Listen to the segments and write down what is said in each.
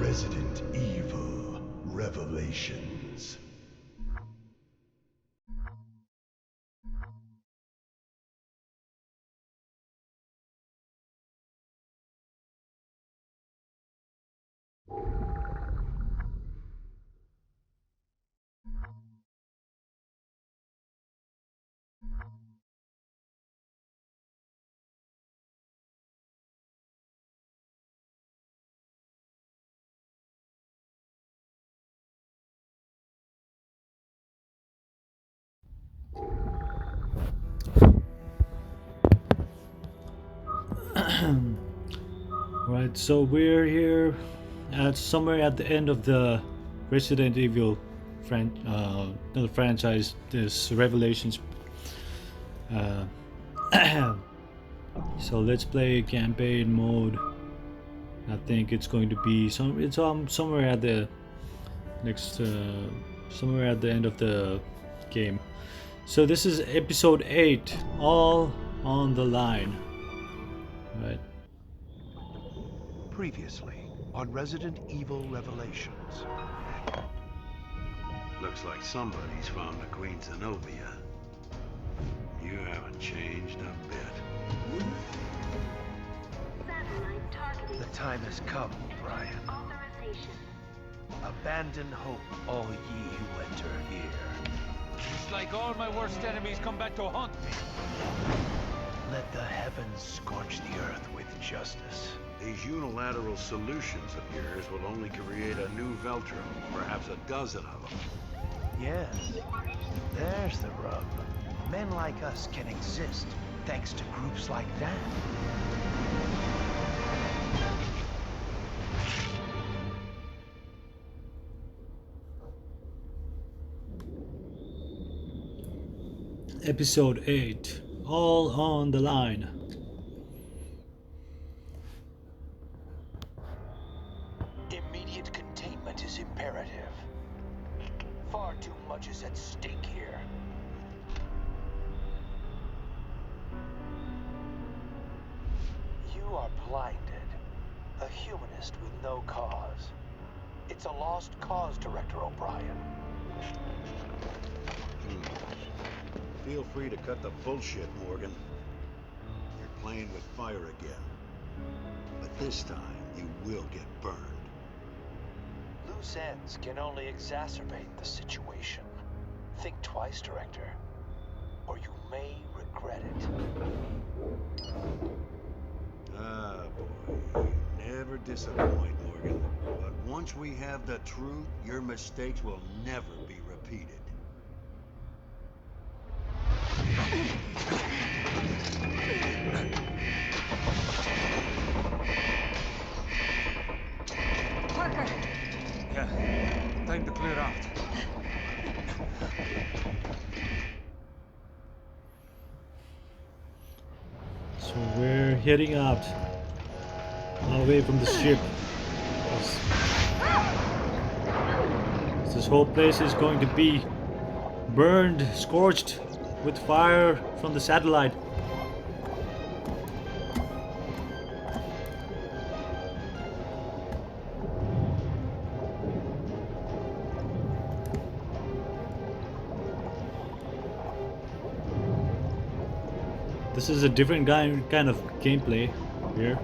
Resident Evil Revelations. Right, so we're here at somewhere at the end of the Resident Evil the franchise, this Revelations. Uh, so let's play campaign mode. I think it's going to be somewhere at the next somewhere at the end of the game. So this is episode 8, all on the line. Right. Previously on Resident Evil Revelations. Looks like somebody's found the Queen Zenobia. You haven't changed a bit. Satellite targeting. The time has come, Brian. Authorization. Abandon hope, all ye who enter here. It's like all my worst enemies come back to haunt me. Let the heavens scorch the earth with justice. These unilateral solutions of yours will only create a new Veltro, perhaps a dozen of them. Yes, there's the rub. Men like us can exist thanks to groups like that. Episode 8, all on the line. Immediate containment is imperative. Far too much is at stake here. You are blinded. A humanist with no cause. It's a lost cause, Director O'Brien. Feel free to cut the bullshit, Morgan. You're playing with fire again. But this time, you will get burned. Loose ends can only exacerbate the situation. Think twice, Director, or you may regret it. Ah, boy. You never disappoint, Morgan. But once we have the truth, your mistakes will never be repeated. Parker! Yeah, time to clear out. So we're heading out away from the ship. This whole place is going to be burned, scorched with fire from the satellite. This is a different kind of gameplay here.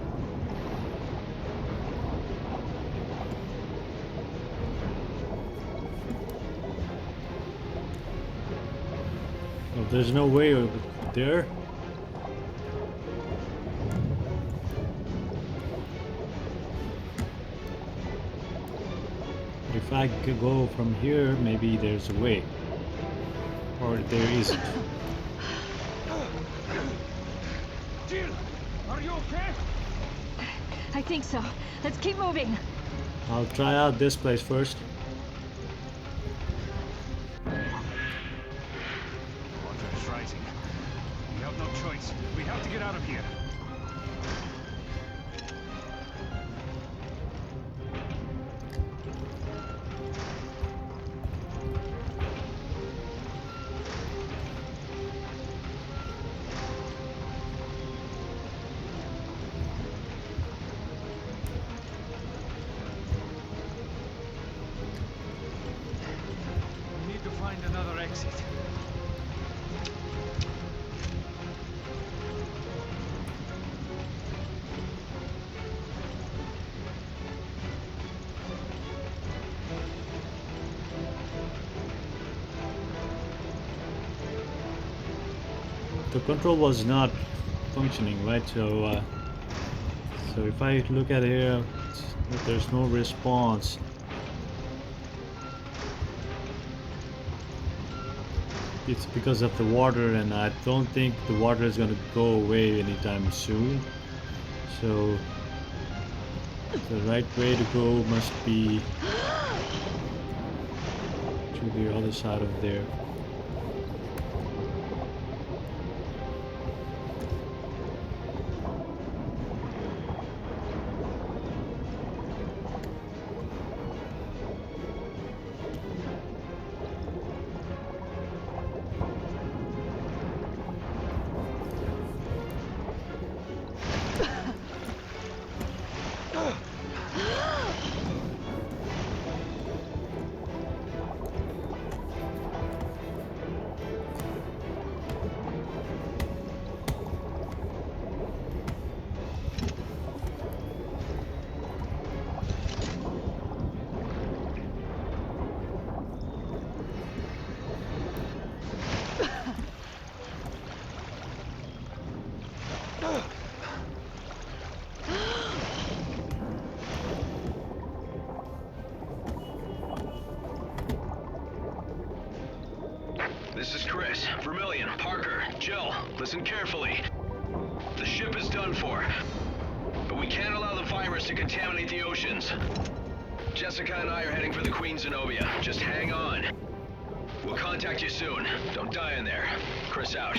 Oh, there's no way over there. If I could go from here, maybe there's a way. Or there isn't. Jill, are you okay? I think so. Let's keep moving. I'll try out this place first. Water is rising. We have no choice. We have to get out of here. the control was not functioning, right? So so if I look at here, there's no response. It's because of the water, and I don't think the water is going to go away anytime soon. So the right way to go must be to the other side of there. This is Chris, Vermillion, Parker, Jill. Listen carefully. The ship is done for, but we can't allow the virus to contaminate the oceans. Jessica and I are heading for the Queen Zenobia. Just hang on. We'll contact you soon. Don't die in there. Chris out.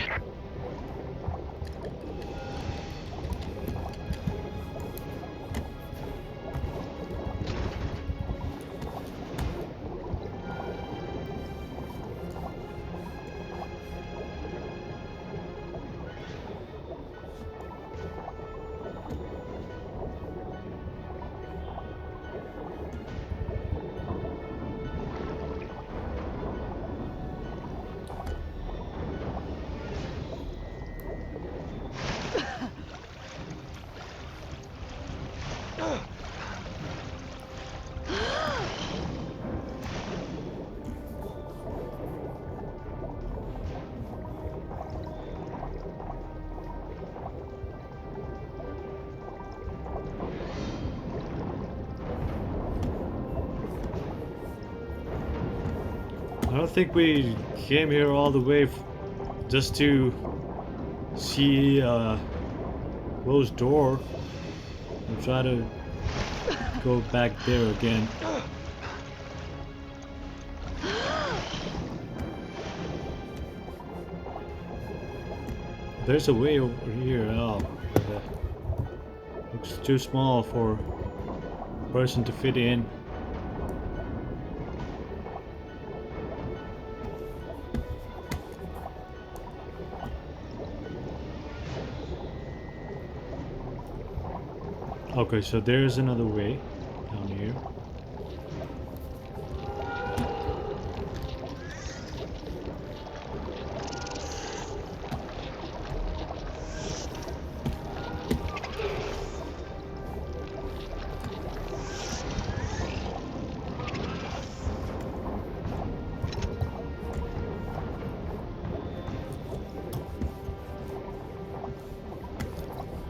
I don't think we came here all the way just to see Rose door and try to go back there again. There's a way over here. Oh, looks too small for a person to fit in. Okay, so there's another way down here.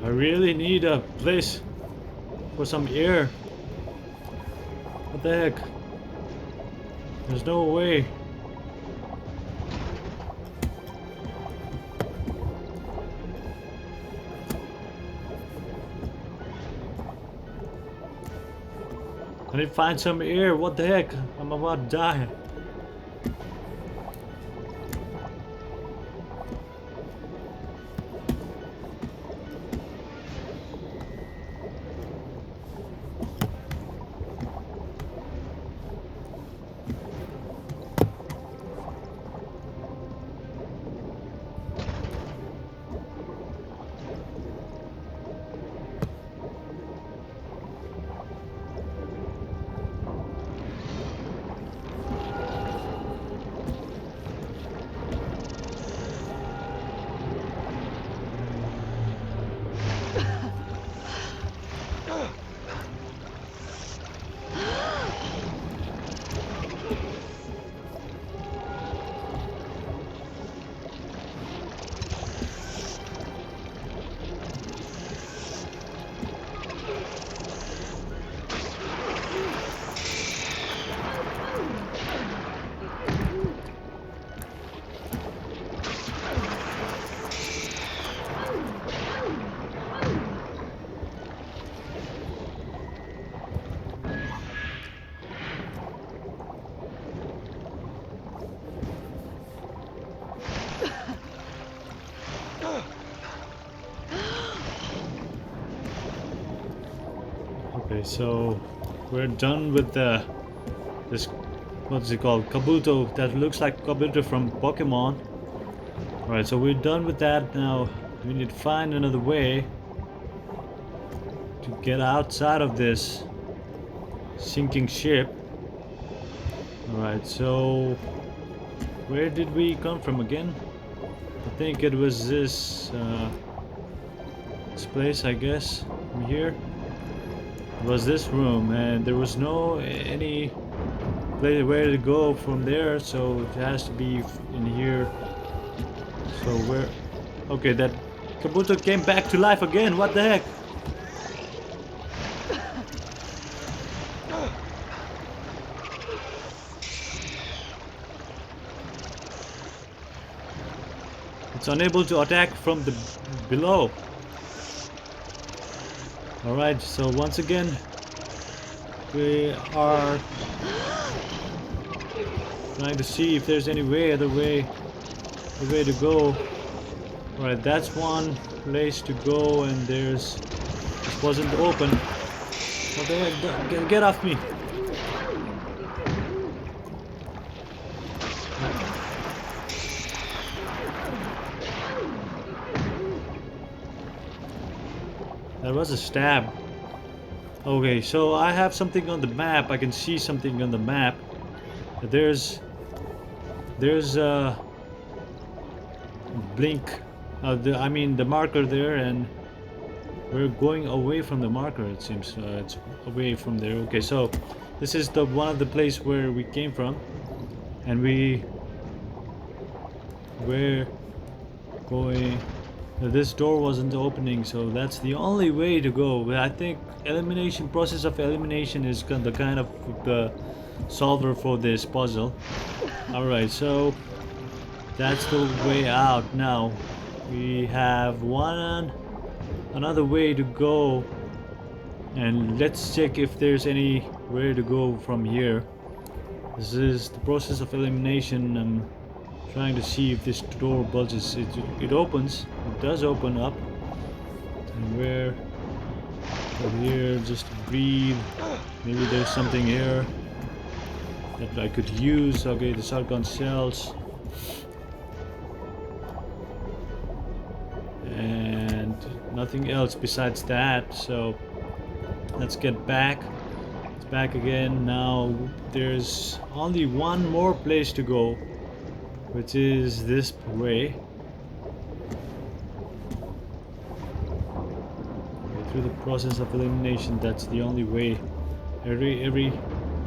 I really need a place for some air. What the heck? There's no way. I need to find some air. What the heck? I'm about to die. Okay, so we're done with this, what's it called? Kabuto. That looks like Kabuto from Pokemon. Alright, so we're done with that. Now we need to find another way to get outside of this sinking ship. Alright, so where did we come from again? I think it was this place, I guess. From here it was this room, and there was no any place where to go from there, so it has to be in here. So where? Okay, that Kabuto came back to life again. What the heck? It's unable to attack from the below. Alright, so once again we are trying to see if there's any other way to go. Alright, that's one place to go, and this wasn't open. What the heck? Get off me! That was a stab. Okay, so I have something on the map. I can see something on the map. There's a blink. I mean the marker there, and we're going away from the marker. It seems it's away from there. Okay, so this is the one of the place where we came from, and we're going. This door wasn't opening, so that's the only way to go. But I think process of elimination is the kind of the solver for this puzzle. Alright, so that's the way out. Now we have another way to go, and let's check if there's anywhere to go from here. This is the process of elimination. I'm trying to see if this door budges. It opens. It does open up. And we're over here just to breathe. Maybe there's something here that I could use. Okay, the shotgun shells. And nothing else besides that. So let's get back. It's back again. Now there's only one more place to go, which is this way. Through the process of elimination, that's the only way. Every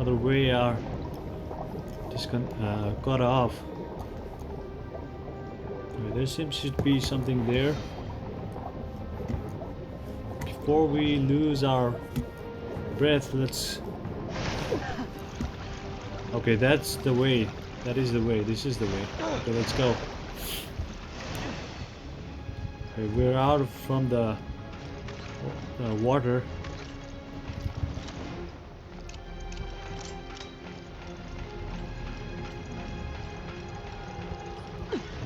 other way are just cut off. Okay, there seems to be something there. Before we lose our breath, let's... Okay, that's the way. That is the way. This is the way. Okay, let's go. Okay, we're out from the water.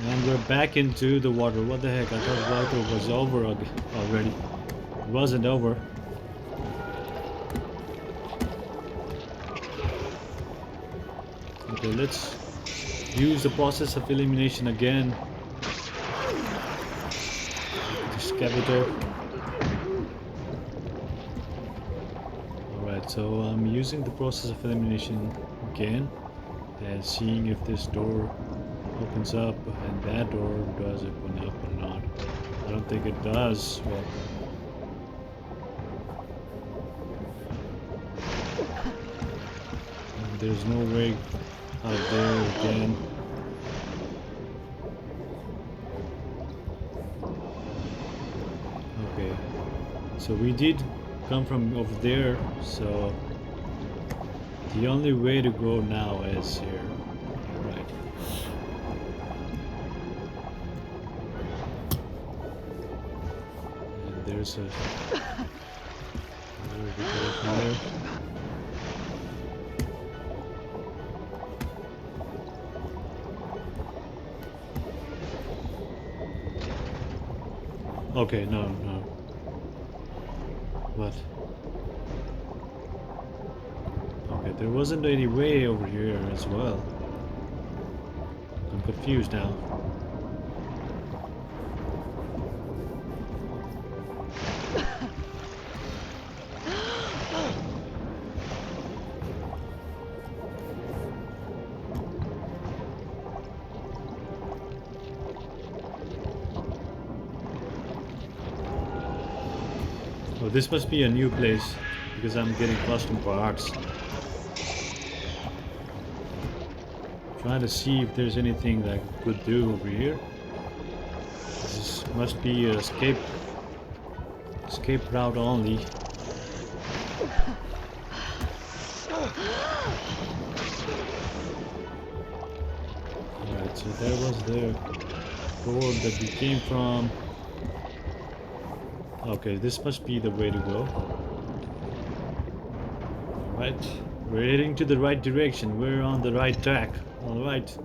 And we're back into the water. What the heck? I thought water was over already. It wasn't over. Okay, let's use the process of elimination again. This capital. Alright, so I'm using the process of elimination again and seeing if this door opens up, and that door does open up or not. I don't think it does. Well, there's no way out there again. Okay, so we did come from over there, so the only way to go now is here. Right. And there's a... Where we go from there? Okay, no. What? Wait, there wasn't any way over here as well. I'm confused now. Oh, this must be a new place because I'm getting custom parts. Trying to see if there's anything that I could do over here. This must be a escape route only. Alright, so there was the door that we came from. Okay, this must be the way to go. Alright, we're heading to the right direction. We're on the right track. Alright.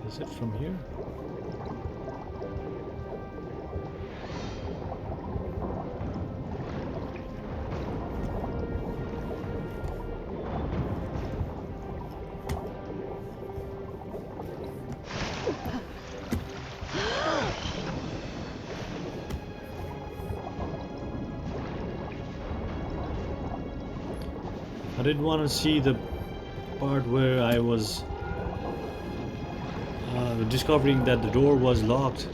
Is it from here? I didn't want to see the part where I was discovering that the door was locked.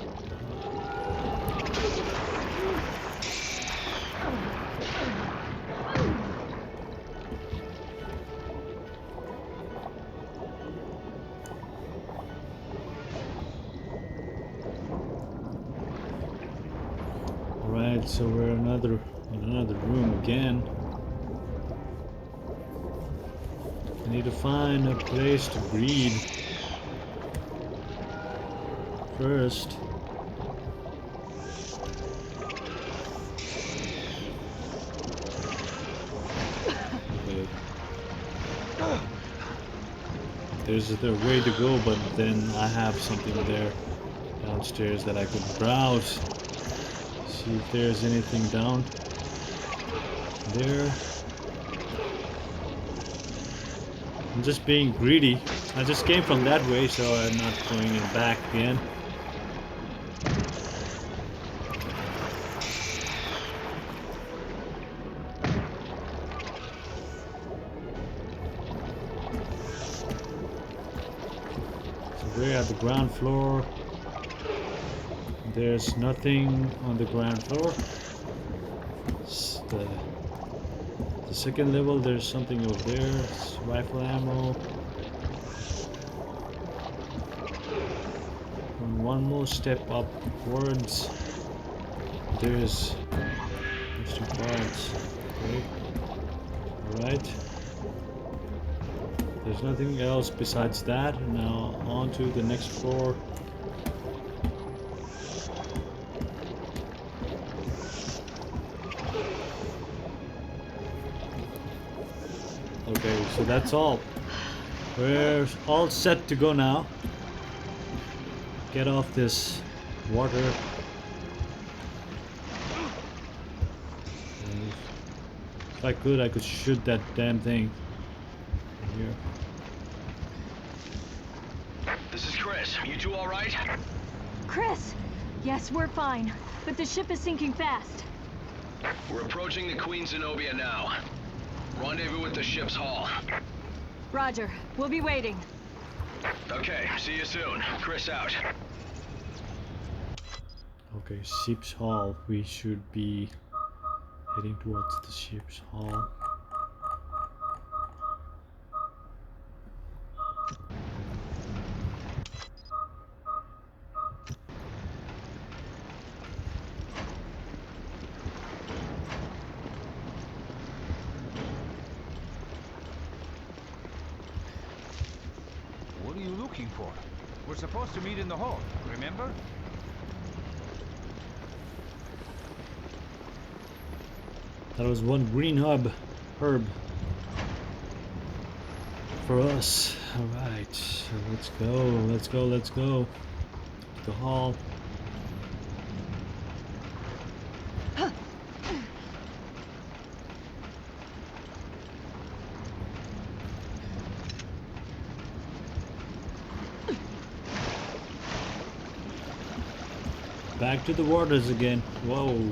Alright, so we're in another room again. I need to find a place to breed first. Okay. There's the way to go, but then I have something there downstairs that I could browse. See if there's anything down there. I'm just being greedy. I just came from that way, so I'm not going in back again. So we're at the ground floor. There's nothing on the ground floor. It's the second level, there's something over there. It's rifle ammo. And one more step upwards. There's two parts. Okay. Alright. There's nothing else besides that. Now on to the next floor. Okay, so that's all. We're all set to go now. Get off this water. And if I could shoot that damn thing here. This is Chris. You two all right? Chris! Yes, we're fine. But the ship is sinking fast. We're approaching the Queen Zenobia now. Rendezvous with the ship's hull. Roger. We'll be waiting. Okay, see you soon. Chris out. Okay, ship's hull. We should be heading towards the ship's hull. What are you looking for? We're supposed to meet in the hall, remember? That was one green herb for us. Alright, so let's go. To the hall. Back to the waters again. Whoa.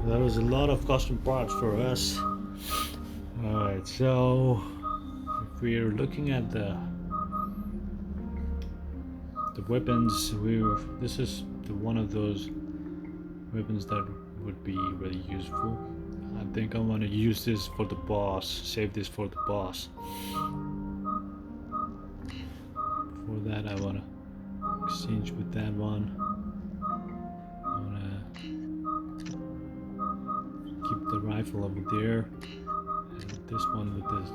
That was a lot of custom parts for us. Alright, so if we're looking at the weapons, this is one of those weapons that would be really useful. I think I want to use this for the boss, save this for the boss. For that I want to exchange with that one. I want to keep the rifle over there, and this one with this.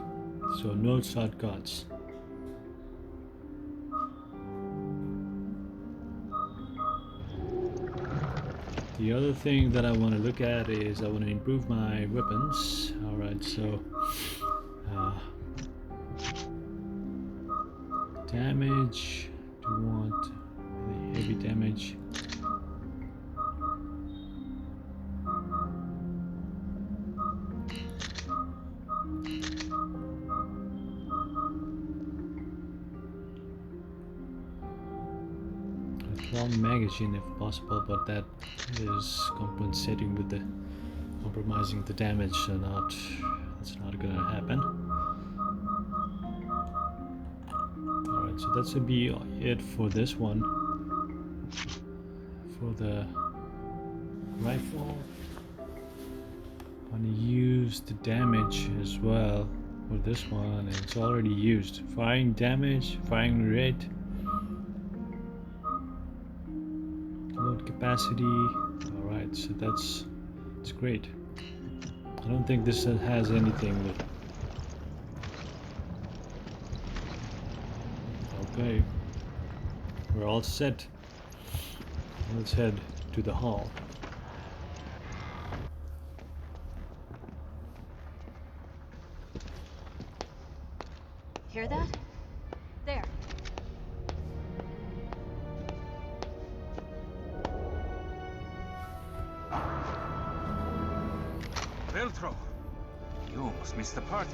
So no shotguns. The other thing that I want to look at is I want to improve my weapons. Alright, so damage. Do you want the heavy damage? Long magazine if possible, but that is compensating with the compromising the damage, so that's not gonna happen. Alright, so that should be it for this one. For the rifle, I want to use the damage as well for this one, and it's already used. Firing damage, firing rate, load capacity. Alright, so that's great. I don't think this has anything with. Okay, we're all set. Let's head to the hall. Hear that? There. Veltro! You almost missed the party.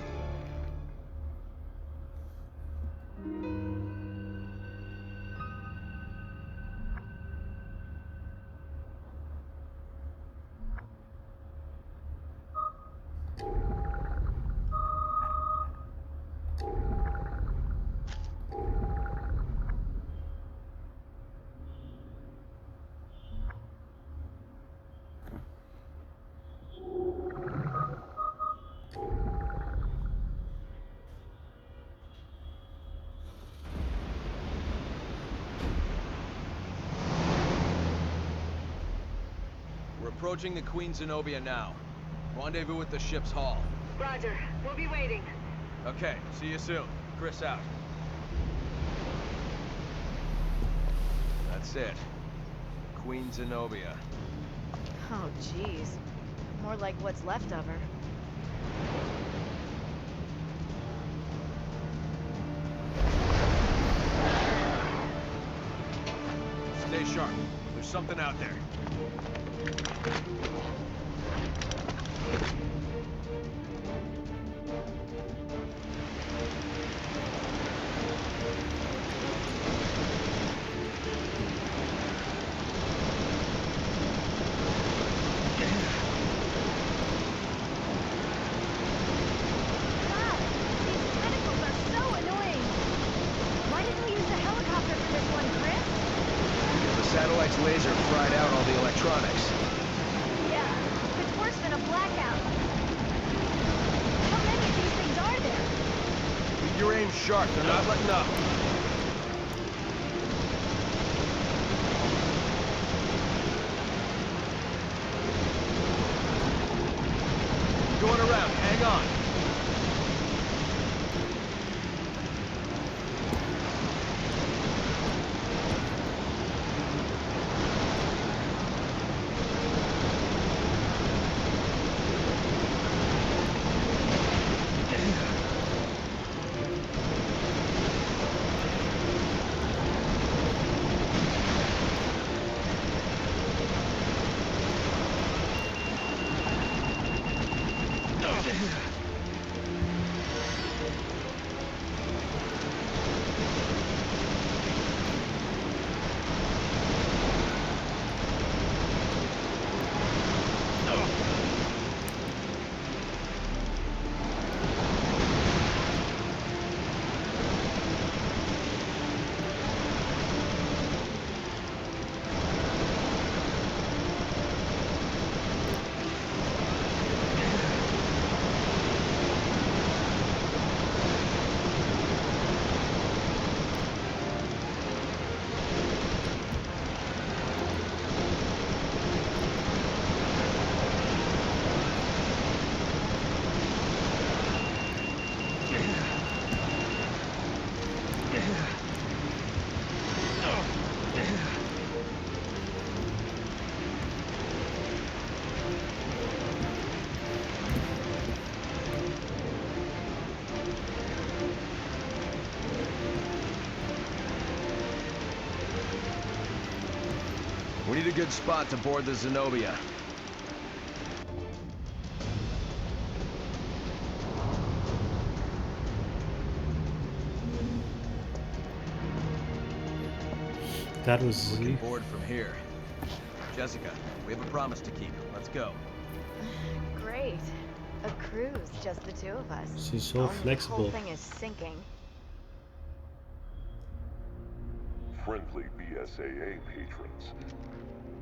We're approaching the Queen Zenobia now. Rendezvous at the ship's hull. Roger. We'll be waiting. Okay, see you soon. Chris out. That's it. Queen Zenobia. Oh, jeez. More like what's left of her. Stay sharp. There's something out there. Satellite's laser fried out all the electronics. Aim sharp, they're not letting up. Going around, hang on. We need a good spot to board the Zenobia. That was We can board from here. Jessica, we have a promise to keep. Let's go. Great. A cruise, just the two of us. she's so Only The flexible. whole thing is sinking. Friendly BSAA patrons,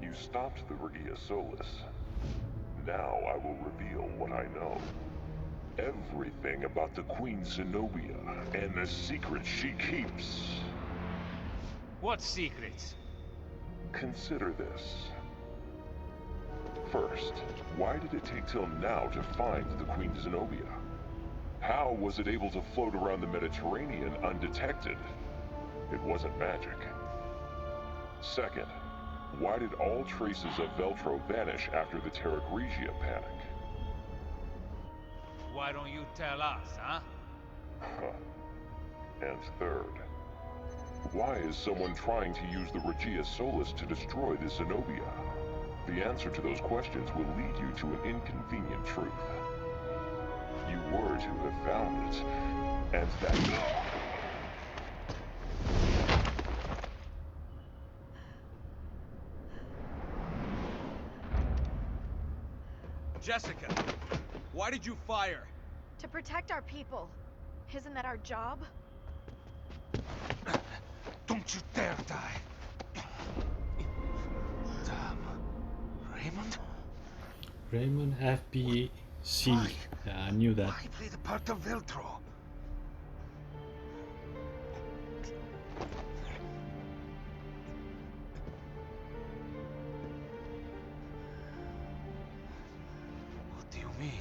you stopped the Regia Solis. Now I will reveal what I know. Everything about the Queen Zenobia and the secrets she keeps. What secrets? Consider this. First, why did it take till now to find the Queen Zenobia? How was it able to float around the Mediterranean undetected? It wasn't magic. Second, why did all traces of Veltro vanish after the Terra Grigia panic? Why don't you tell us, huh? And third, why is someone trying to use the Regia Solis to destroy the Zenobia? The answer to those questions will lead you to an inconvenient truth. You were to have found it, and that... Jessica, why did you fire? To protect our people. Isn't that our job? Don't you dare die. Damn. Raymond? Raymond FBC. Why? Yeah, I knew that. Why play the part of Veltro? What do you mean?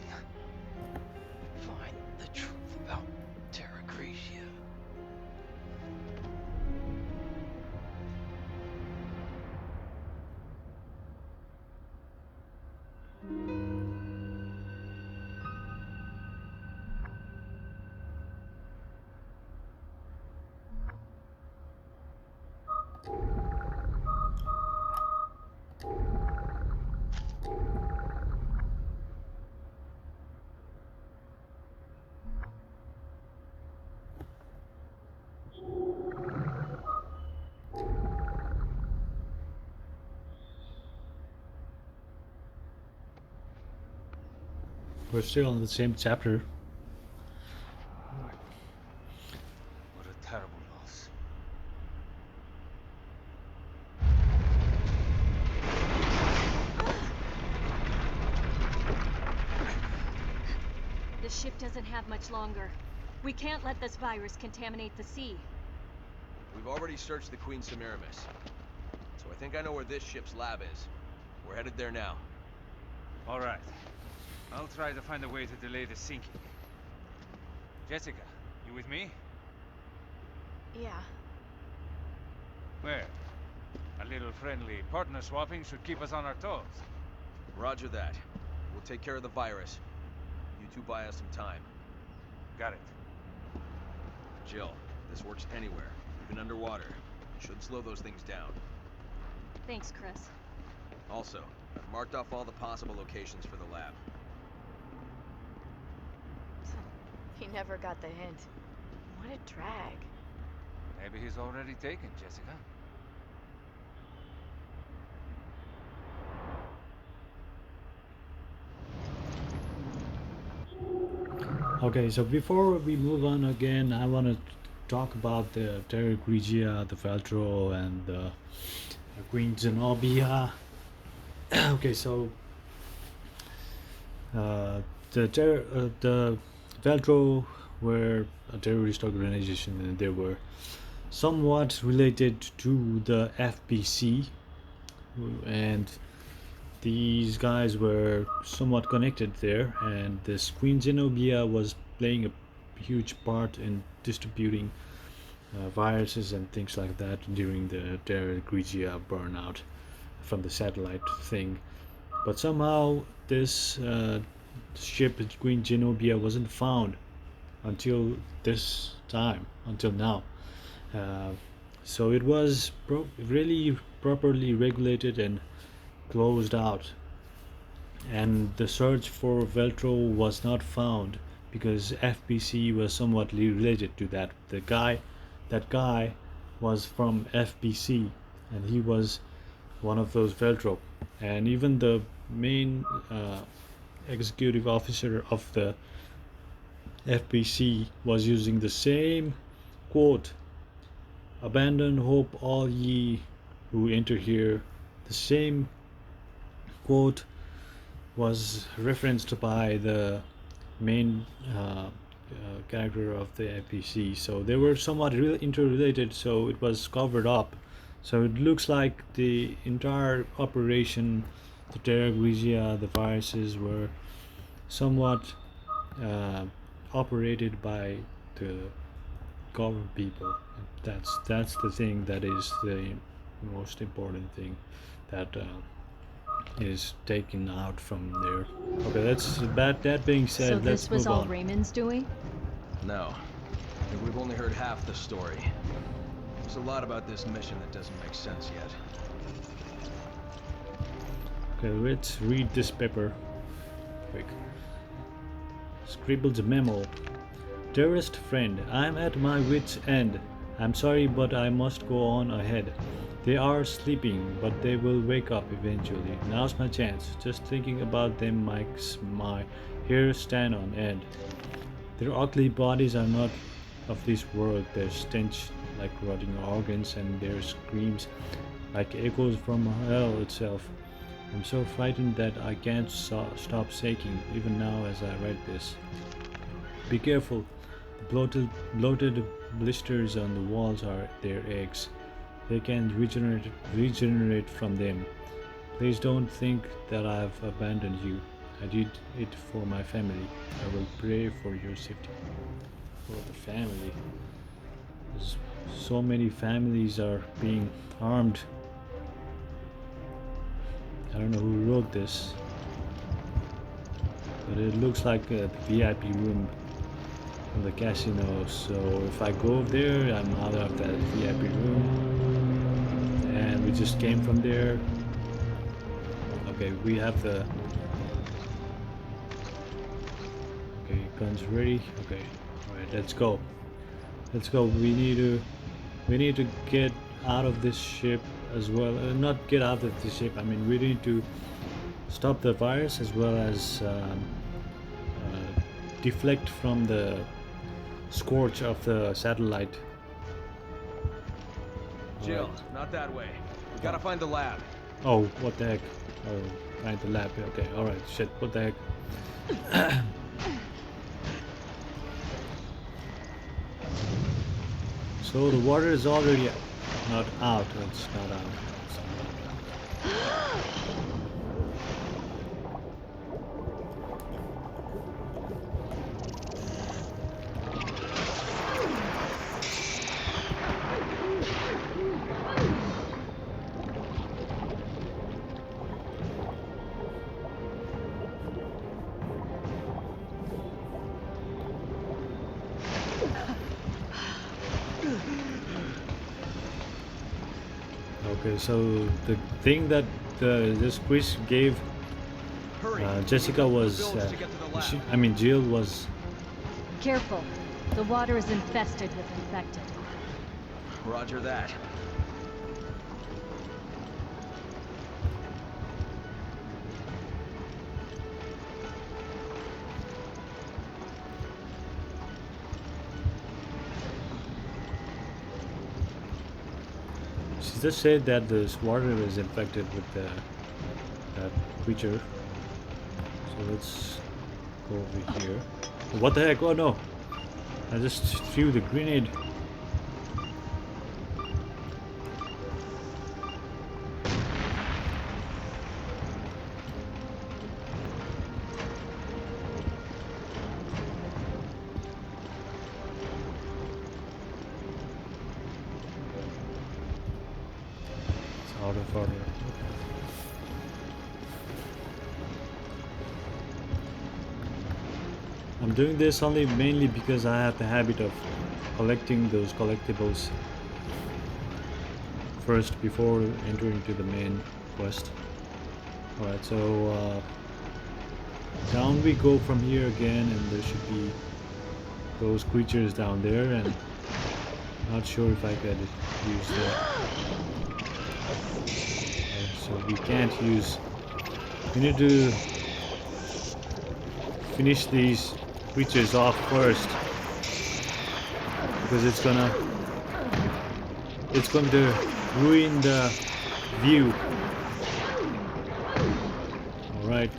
Find the truth about Terra Grigia. We're still on the same chapter. What a terrible loss. The ship doesn't have much longer. We can't let this virus contaminate the sea. We've already searched the Queen Semiramis. So I think I know where this ship's lab is. We're headed there now. All right. I'll try to find a way to delay the sinking. Jessica, you with me? Yeah. Well, a little friendly partner swapping should keep us on our toes. Roger that. We'll take care of the virus. You two buy us some time. Got it. Jill, this works anywhere, even underwater. Should slow those things down. Thanks, Chris. Also, I've marked off all the possible locations for the lab. He never got the hint. What a drag. Maybe he's already taken, Jessica. Okay, so before we move on again, I want to talk about the Terra Grigia, the Veltro, and the Queen Zenobia. Okay, so the Veltro were a terrorist organization, and they were somewhat related to the FBC, and these guys were somewhat connected there, and this Queen Zenobia was playing a huge part in distributing viruses and things like that during the Terra Grigia burnout from the satellite thing. But somehow this ship, Queen Zenobia, wasn't found until this time, until now. So it was really properly regulated and closed out, and the search for Veltro was not found because FBC was somewhat related to that. That guy was from FBC, and he was one of those Veltro, and even the main executive officer of the FBC was using the same quote, "Abandon hope, all ye who enter here." The same quote was referenced by the main character of the FBC, so they were somewhat interrelated, so it was covered up. So it looks like the entire operation, the Terra Grigia, the viruses were somewhat operated by the government people. That's the thing that is the most important thing that is taken out from there. Okay, that being said, So let's this was move all on. Raymond's doing? No. I think we've only heard half the story. There's a lot about this mission that doesn't make sense yet. Okay, let's read this paper quick. Scribbled memo. Dearest friend, I'm at my wit's end. I'm sorry, but I must go on ahead. They are sleeping, but they will wake up eventually. Now's my chance. Just thinking about them makes my hair stand on end. Their ugly bodies are not of this world. Their stench like rotting organs, and their screams like echoes from hell itself. I'm so frightened that I can't stop shaking, even now as I write this. Be careful. The bloated blisters on the walls are their eggs. They can regenerate from them. Please don't think that I've abandoned you. I did it for my family. I will pray for your safety. For the family. So many families are being harmed. I don't know who wrote this, but it looks like a VIP room from the casino. So if I go there, I'm out of that VIP room, and we just came from there. Okay, we have the guns ready. Okay, all right, let's go. Let's go. We need to get out of this ship as well. Not get out of the ship. I mean, we need to stop the virus as well as deflect from the scorch of the satellite. Jill, not that way. We gotta find the lab. Oh, what the heck? Oh, find the lab. Okay, all right. Shit. What the heck? So the water is already not out. It's not out. Okay, so the thing that this quiz gave Jessica was, I mean Jill was. Careful. The water is infested with infected. Roger that. She just said that this water is infected with the creature. So let's go over here. What the heck? Oh no! I just threw the grenade. It's out of order. I'm doing this only mainly because I have the habit of collecting those collectibles first before entering to the main quest. Alright, so down we go from here again, and there should be those creatures down there, and not sure if I could use that. So we can't use. We need to finish these creatures off first, because it's going to ruin the view. All right.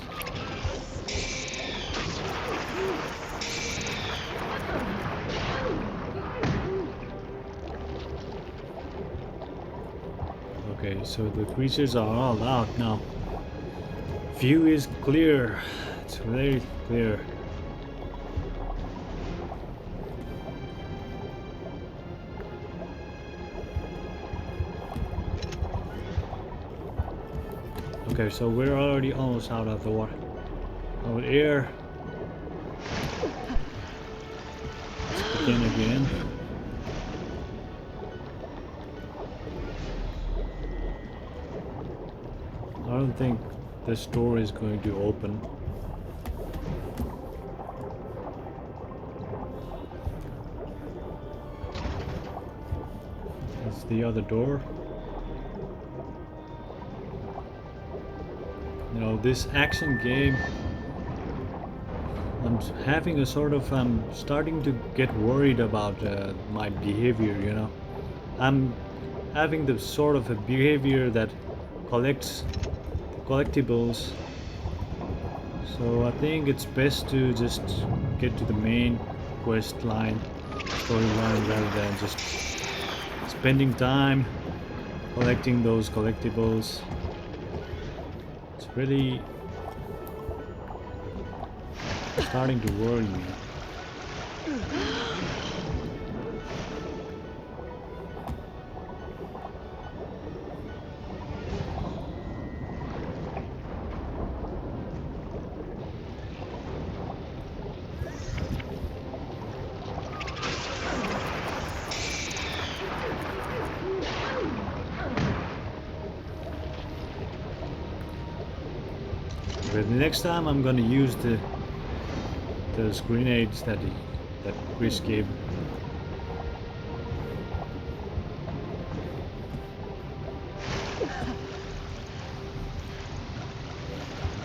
Okay, so the creatures are all out now. View is clear. It's very clear. Okay, so we're already almost out of the water. Our air. Let's begin again. I don't think this door is going to open. That's the other door. You know, this action game, I'm having a sort of, I'm starting to get worried about my behavior, you know. I'm having the sort of a behavior that collects collectibles. So I think it's best to just get to the main quest line, storyline, rather than just spending time collecting those collectibles. It's really starting to worry me. But next time I'm gonna use those grenades that Chris gave.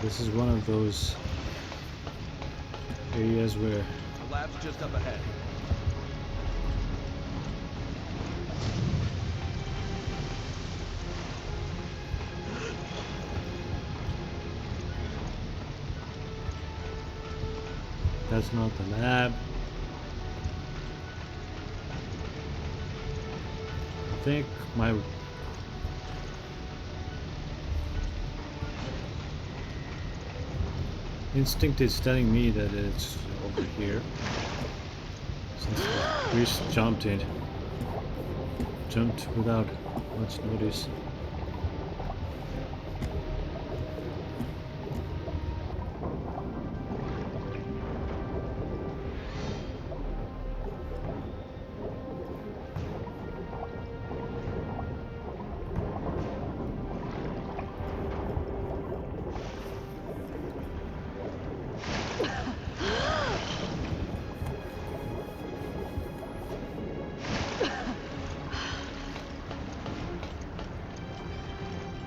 This is one of those areas where The lab's just up ahead. that's not the lab. think my instinct is telling me that it's over here. Since Chris jumped without much notice.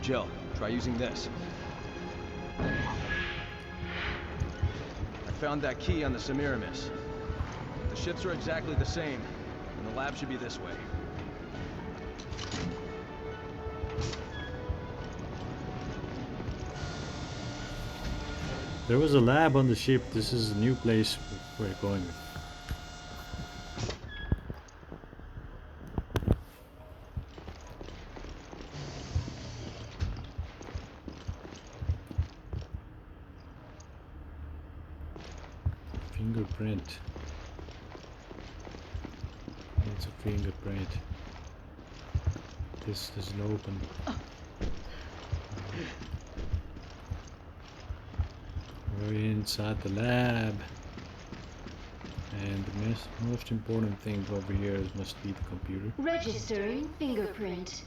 Jill, try using this. I found that key on the Semiramis. The ships are exactly the same, and the lab should be this way. There was a lab on the ship. This is a new place we're going. Fingerprint. It's a fingerprint. This doesn't open. We're inside the lab. And the most important thing over here must be the computer. Registering fingerprint.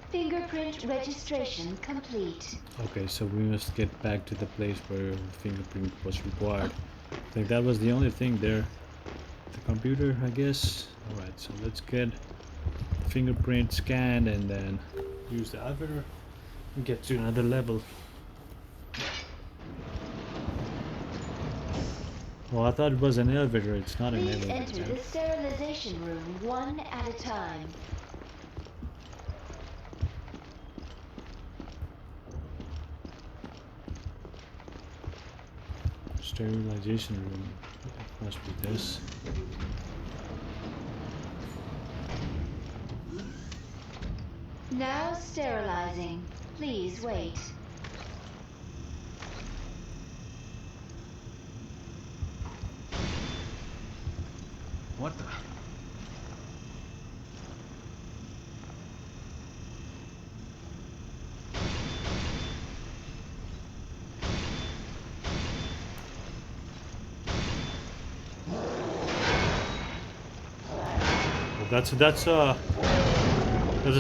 Fingerprint registration complete. Okay, so we must get back to the place where the fingerprint was required. I think that was the only thing there. The computer, I guess. Alright, so let's get the fingerprint scanned and then use the elevator and get to another level. Well, I thought it was an elevator. It's not an Please elevator. enter the sterilization room one at a time. Sterilization room. It must be this. Now sterilizing. Please wait. What the? That's a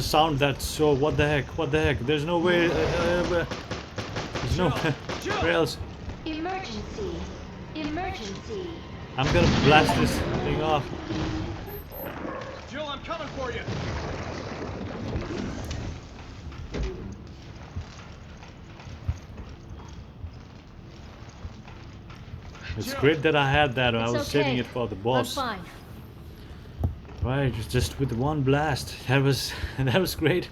sound that's so what the heck, there's no way there's no where else. Emergency. I'm gonna blast this thing off. Jill, I'm coming for you. It's great that I had that. I was okay. saving it for the boss. I'm fine. Right, just with one blast. That was great.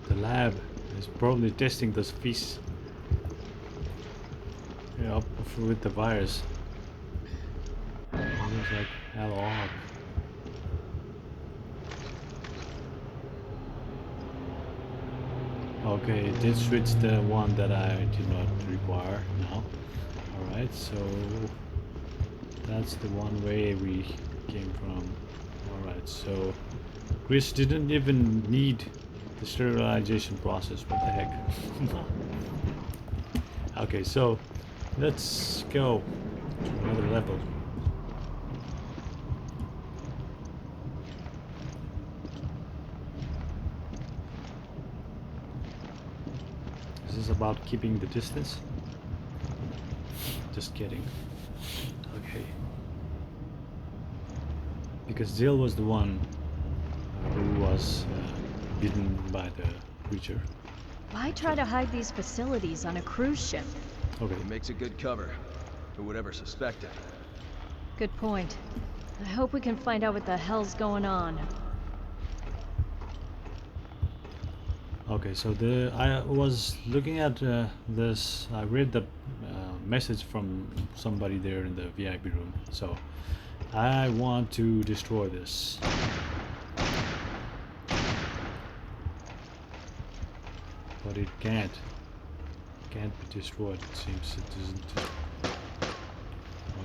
The lab is probably testing those fish. Yeah, up with the virus. It looks like hell off. Okay, it did switch the one that I did not require now. Alright, so that's the one way we came from. Alright, so Chris didn't even need the sterilization process. What the heck? Okay, so let's go to another level. Is this about keeping the distance? Just kidding. Okay. Because Jill was the one who was bitten by the creature. Why try to hide these facilities on a cruise ship? Okay. It makes a good cover. Who would ever suspect it? Good point. I hope we can find out what the hell's going on. Okay, so I was looking at this. I read the message from somebody there in the VIP room. So I want to destroy this. But it can't be destroyed. It seems it isn't.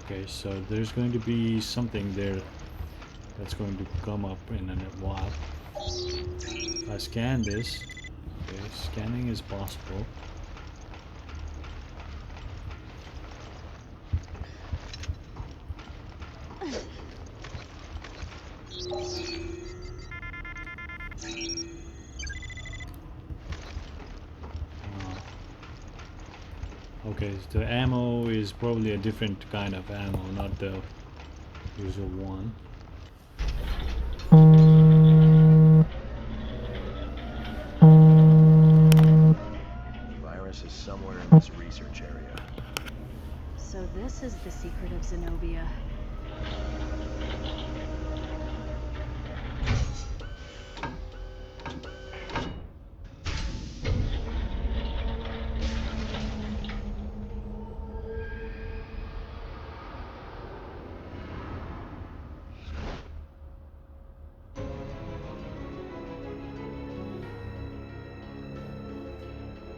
Okay, so there's going to be something there that's going to come up in a while. If I scan this, okay, scanning is possible. Okay, so the ammo is probably a different kind of ammo, not the usual one. Virus is somewhere in this research area. So this is the secret of Zenobia.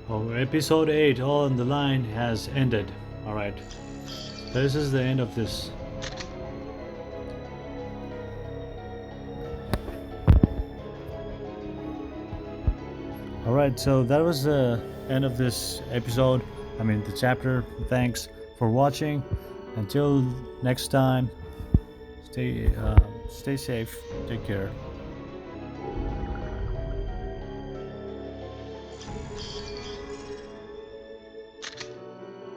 Oh, episode 8, All on the Line, has ended. Alright. This is the end of this. Alright, so that was the end of this episode. I mean, the chapter. Thanks for watching. Until next time, stay safe. Take care.